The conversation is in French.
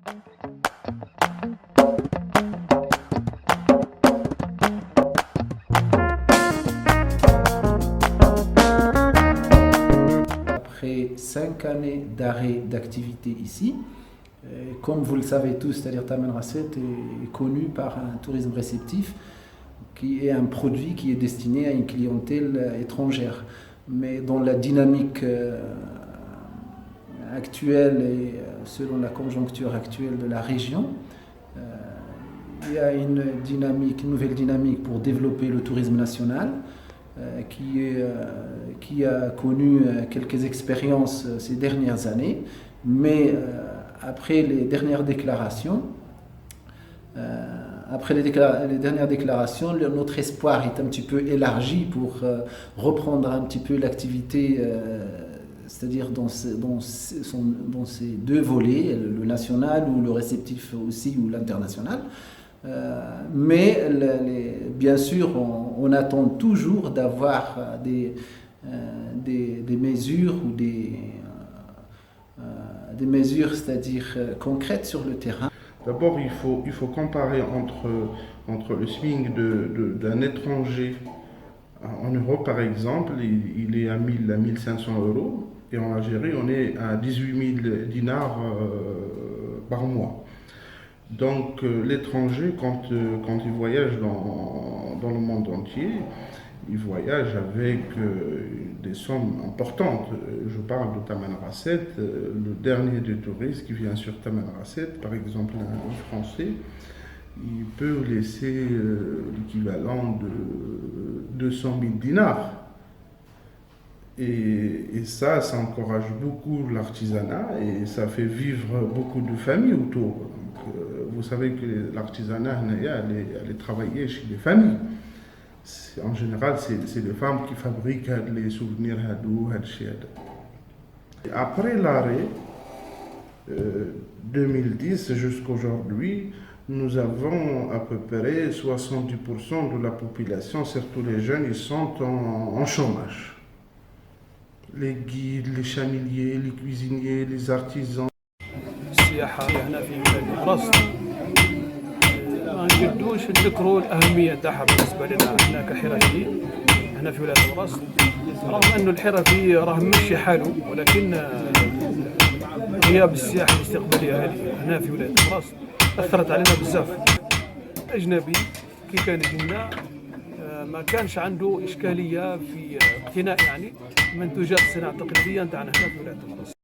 Après 5 années d'arrêt d'activité ici, comme vous le savez tous, c'est-à-dire Taman Rasset est connu par un tourisme réceptif qui est un produit qui est destiné à une clientèle étrangère. Mais dans la dynamique actuelle et selon la conjoncture actuelle de la région, il y a une nouvelle dynamique pour développer le tourisme national qui a connu quelques expériences ces dernières années, mais après les dernières déclarations, notre espoir est un petit peu élargi pour reprendre un petit peu l'activité, c'est-à-dire dans ces deux volets, le national ou le réceptif aussi ou l'international. Mais bien sûr, on attend toujours d'avoir des mesures ou des mesures, c'est-à-dire concrètes sur le terrain. D'abord, il faut comparer entre le SMIC d'un étranger en Europe, par exemple, il est à 1500 euros, et en Algérie, on est à 18 000 dinars par mois. Donc, l'étranger, quand il voyage dans le monde entier, il voyage avec des sommes importantes. Je parle de Taman Rasset, le dernier des touristes qui vient sur Taman Rasset, par exemple un Français, il peut laisser l'équivalent de 200 000 dinars. Et ça encourage beaucoup l'artisanat et ça fait vivre beaucoup de familles autour. Donc, vous savez que l'artisanat, elle est travaillée chez les familles. En général, c'est les femmes qui fabriquent les souvenirs hadou, hadchid. Après l'arrêt, 2010 jusqu'à aujourd'hui, nous avons à peu près 70% de la population, surtout les jeunes, ils sont en chômage. Les guides, les chameliers, les cuisiniers, les artisans. السياحة هنا في بلاد الراس ما نجدوش نذكروا الأهمية تاعها بالنسبة لنا احنا كحرفيين هنا في ولاية الراس، رغم أنه الحرفي راه ماشي حاله، ولكن غياب السياحة الاستقبالية هذه هنا في ولاية الراس أثرت علينا بزاف. أجنبي كي كان يجينا ما كانش عنده إشكالية في اقتناء يعني منتوجات الصناعة التقليدية نتاعنا هنا في ولاية الراس.